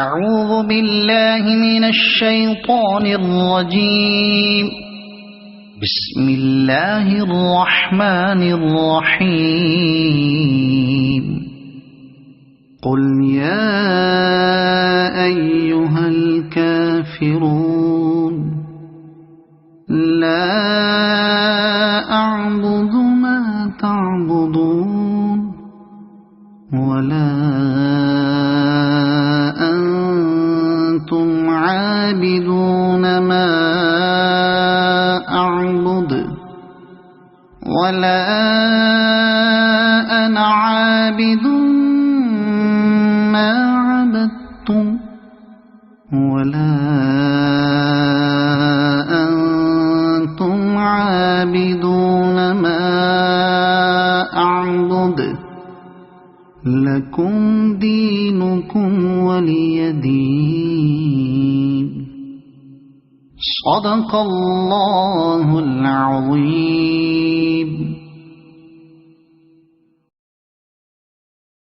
أعوذ بالله من الشيطان الرجيم. بسم الله الرحمن الرحيم. قل يا أيها الكافرون لا أعبد ما تعبدون ولا أنتم عابدون ما أعبد ولا أنا عابد ما عبدتم ولا أنتم عابدون ما أعبد لكم دينكم ولي دين. صدق الله العظيم.